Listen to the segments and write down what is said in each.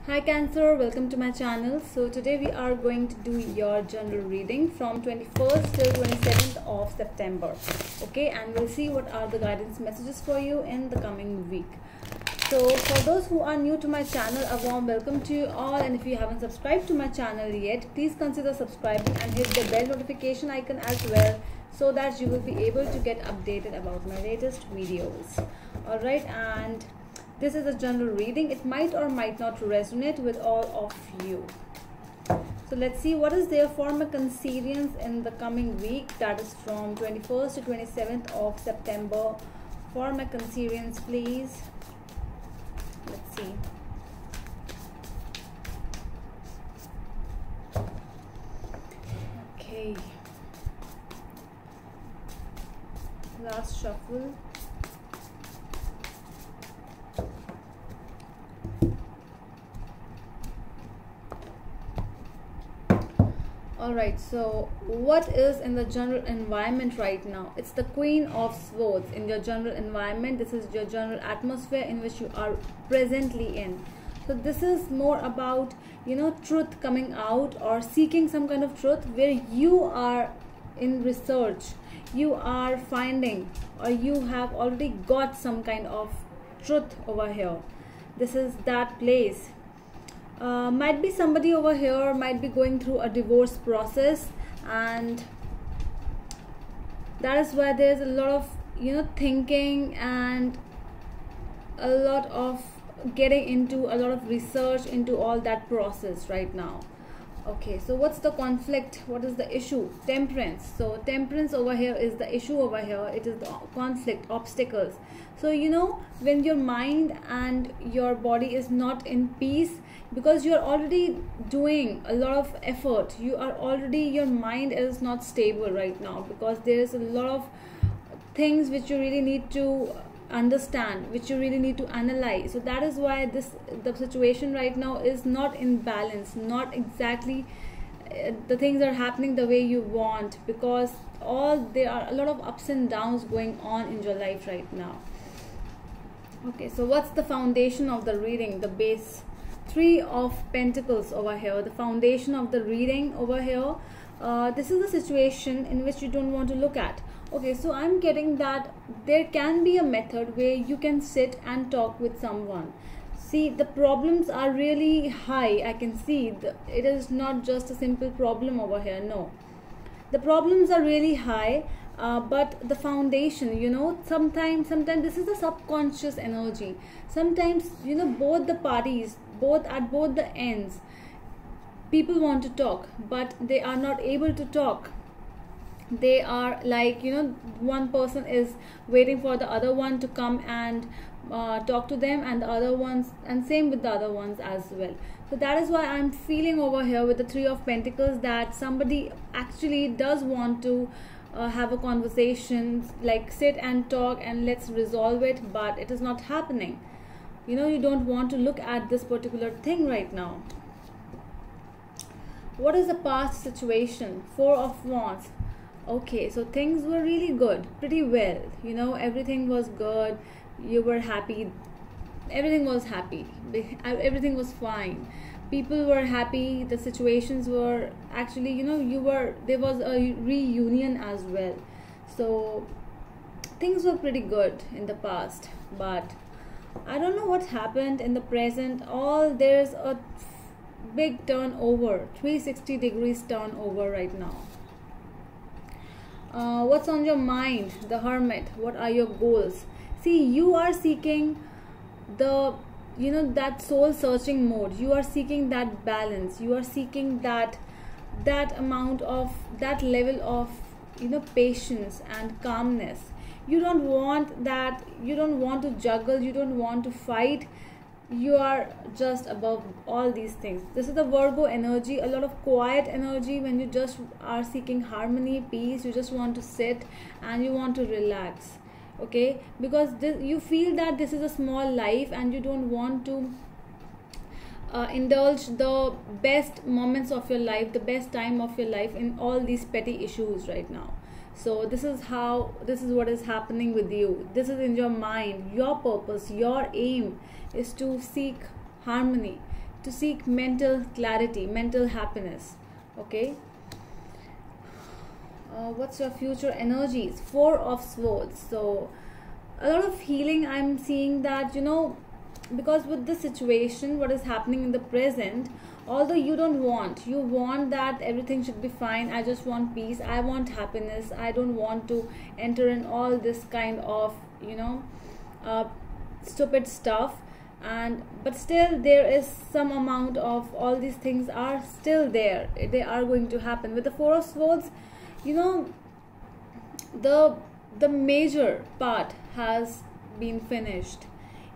Hi Cancer, welcome to my channel. So today we are going to do your general reading from 21st till 27th of September. Okay, and we'll see what are the guidance messages for you in the coming week. So for those who are new to my channel, a warm welcome to you all, and if you haven't subscribed to my channel yet, please consider subscribing and hit the bell notification icon as well, so that you will be able to get updated about my latest videos. Alright, and this is a general reading. It might or might not resonate with all of you. So let's see what is there for my Cancerians in the coming week, that is from 21st to 27th of September. For my Cancerians, please. Let's see. Okay. Last shuffle. Alright, so what is in the general environment right now? It's the Queen of Swords in your general environment. This is your general atmosphere in which you are presently in. So this is more about, truth coming out or seeking some kind of truth, where you are in research, you are finding, or you have already got some kind of truth over here. This is that place. Might be somebody over here might be going through a divorce process, and that is why there's a lot of thinking and a lot of getting into a lot of research into all that process right now. Okay, so what's the conflict? What is the issue? Temperance. So temperance over here is the issue over here. It is the conflict, obstacles. So when your mind and your body is not in peace, because you're already doing a lot of effort, your mind is not stable right now, because there is a lot of things which you really need to understand, which you really need to analyze. So that is why the situation right now is not in balance, not exactly the things are happening the way you want, because there are a lot of ups and downs going on in your life right now. Okay, so what's the foundation of the reading? The base. Three of Pentacles over here, the foundation of the reading over here. This is a situation in which you don't want to look at. Okay, so I'm getting that there can be a method where you can sit and talk with someone. See, the problems are really high. I can see it is not just a simple problem over here. No, the problems are really high. But the foundation, sometimes this is the subconscious energy. Sometimes both the parties, at both the ends, people want to talk, but they are not able to talk. They are like, one person is waiting for the other one to come and talk to them, and the other ones, and same with the other ones as well. So that is why I'm feeling over here with the Three of Pentacles that somebody actually does want to have a conversation, like sit and talk and let's resolve it, but it is not happening. You don't want to look at this particular thing right now. What is the past situation? Four of Wands. Okay, so things were really good, pretty well, everything was good, you were happy, everything was happy, everything was fine, people were happy, the situations were actually, there was a reunion as well. So things were pretty good in the past, but I don't know what happened in the present. There's a big turnover, 360 degrees turnover right now. What's on your mind? The Hermit. What are your goals? See, you are seeking that soul searching mode. You are seeking that balance. You are seeking that amount of, that level of patience and calmness. You don't want that. You don't want to juggle. You don't want to fight. You are just above all these things. This is the Virgo energy, a lot of quiet energy, when you just are seeking harmony, peace. You just want to sit and you want to relax. Okay, because you feel that this is a small life and you don't want to indulge the best moments of your life, the best time of your life in all these petty issues right now. So this is what is happening with you. This is in your mind. Your purpose, your aim is to seek harmony, to seek mental clarity, mental happiness. Okay. What's your future energies? Four of Swords. So a lot of healing. I'm seeing that, you know, because with the situation, what is happening in the present, although you don't want, you want that everything should be fine, I just want peace, I want happiness, I don't want to enter in all this kind of, you know, stupid stuff. And but still there is some amount of all these things are still there, they are going to happen. With the Four of Swords, you know, the major part has been finished.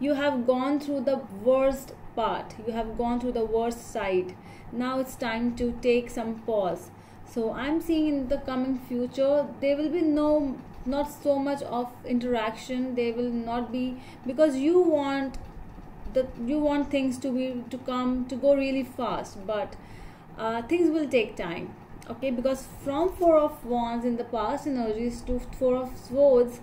You have gone through the worst part, you have gone through the worst side. Now it's time to take some pause. So I'm seeing in the coming future there will be not so much of interaction, there will not be, because you want things to go really fast, but things will take time. Okay, because from Four of Wands in the past energies to Four of Swords,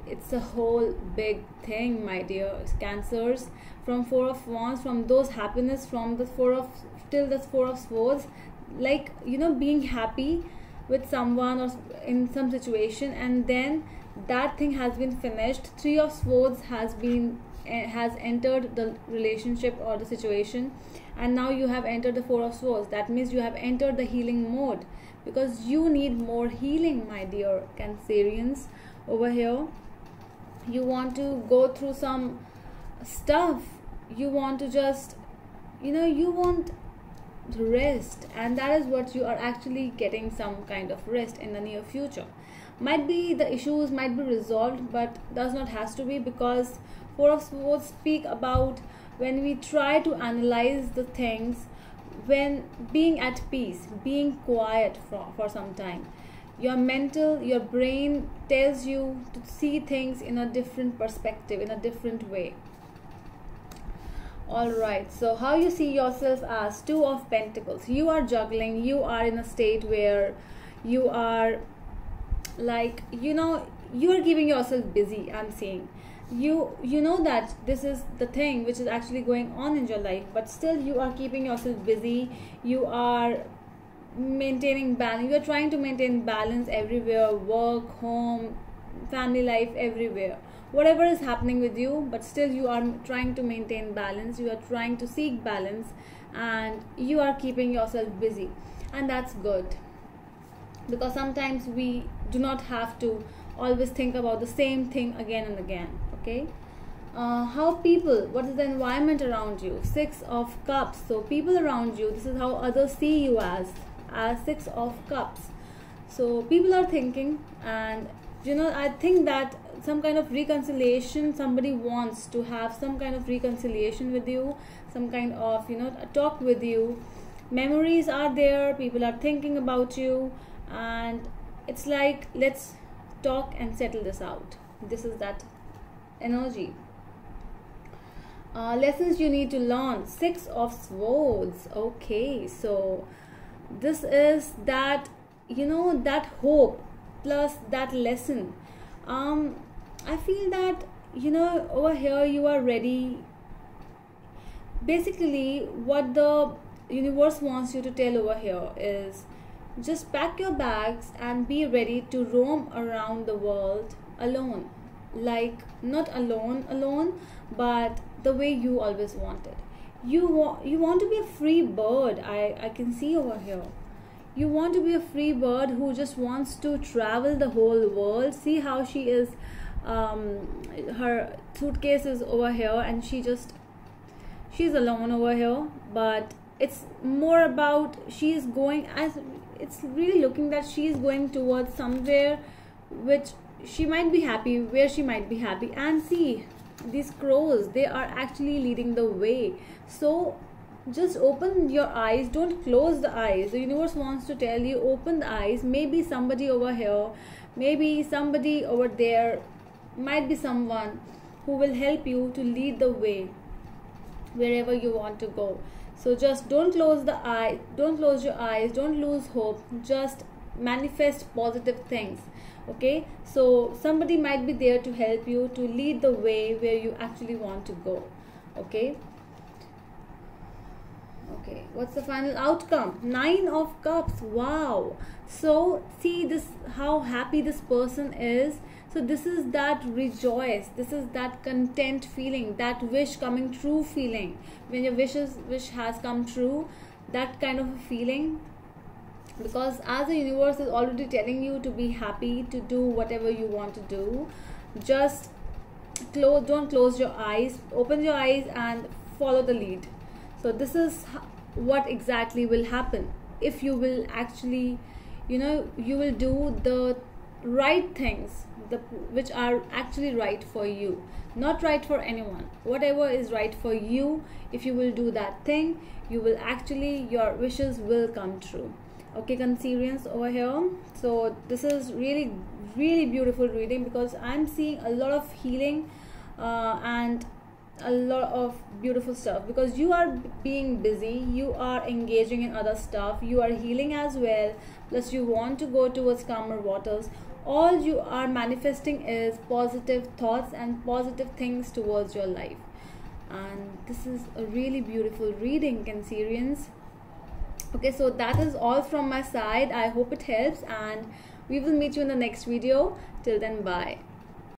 it's a whole big thing, my dear Cancers. From Four of Wands, from those happiness, from the Four of Swords, like, you know, being happy with someone or in some situation, and then that thing has been finished. Three of Swords has entered the relationship or the situation, and now you have entered the Four of Swords. That means you have entered the healing mode, because you need more healing, my dear Cancerians. Over here, you want to go through some stuff, you want to just, you know, you want rest, and that is what you are actually getting, some kind of rest in the near future. Might be the issues might be resolved, but does not has to be, because Four of Swords speak about when we try to analyze the things, when being at peace, being quiet for some time, your brain tells you to see things in a different perspective, in a different way. All right, so how you see yourself as Two of Pentacles. You are juggling, you are in a state where you are, like, you know, you are keeping yourself busy. I'm saying you know that this is the thing which is actually going on in your life, but still you are keeping yourself busy, you are maintaining balance, you are trying to maintain balance everywhere, work, home, family life, everywhere, whatever is happening with you, but still you are trying to maintain balance, you are trying to seek balance, and you are keeping yourself busy. And that's good, because sometimes we do not have to always think about the same thing again and again. Okay, how people, what is the environment around you? Six of Cups. So people around you, this is how others see you as Six of Cups. So people are thinking, and you know, I think that some kind of reconciliation, somebody wants to have some kind of reconciliation with you, some kind of, you know, a talk with you. Memories are there, people are thinking about you, and it's like, let's talk and settle this out. This is that energy. Lessons you need to learn. Six of Swords. Okay, so this is that, you know, that hope plus that lesson. I feel that, you know, over here you are ready. Basically what the universe wants you to tell over here is, just pack your bags and be ready to roam around the world alone. Like, not alone, but the way you always wanted. You want to be a free bird. I can see over here. You want to be a free bird who just wants to travel the whole world. See how she is, her suitcase is over here, and she's alone over here, but it's more about she's going, as it's really looking that she's going towards somewhere which she might be happy, where she might be happy. And see, these crows, they are actually leading the way. So just open your eyes, don't close the eyes. The universe wants to tell you, open the eyes. Maybe somebody over here, maybe somebody over there, might be someone who will help you to lead the way wherever you want to go. So just don't close the eye, don't close your eyes, don't lose hope, just manifest positive things. Okay, so somebody might be there to help you to lead the way where you actually want to go. Okay, Okay, what's the final outcome? 9 of Cups. Wow. So see this, how happy this person is. So this is that rejoice, this is that content feeling, that wish coming true feeling. When your wish has come true, that kind of a feeling. Because as the universe is already telling you to be happy, to do whatever you want to do, just don't close your eyes, open your eyes and follow the lead. So this is what exactly will happen if you will actually, you will do the right things, which are actually right for you, not right for anyone. Whatever is right for you, if you will do that thing, you will actually, your wishes will come true. Okay, Cancerians over here. So this is really beautiful reading, because I'm seeing a lot of healing and a lot of beautiful stuff, because you are being busy, you are engaging in other stuff, you are healing as well, plus you want to go towards calmer waters. All you are manifesting is positive thoughts and positive things towards your life, and this is a really beautiful reading, Cancerians. Okay, so that is all from my side. I hope it helps, and we will meet you in the next video. Till then, bye.